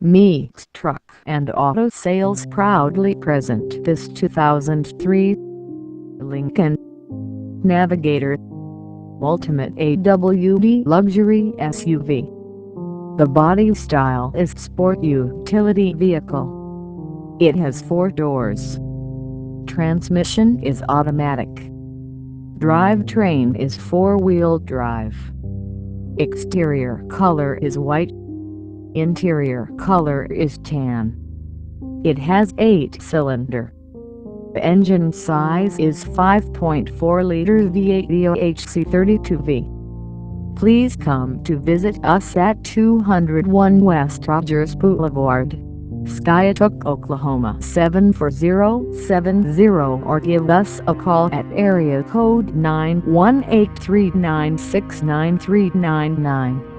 Meeks Truck and Auto Sales proudly present this 2003 Lincoln Navigator Ultimate AWD Luxury SUV. The body style is sport utility vehicle. It has 4 doors. Transmission is automatic. Drivetrain is 4-wheel drive. Exterior color is white. Interior color is tan. It has 8-cylinder. The engine size is 5.4-liter V8 VOHC 32V. Please come to visit us at 201 West Rogers Boulevard, Skiatook, Oklahoma 74070, or give us a call at area code 918-396-9399.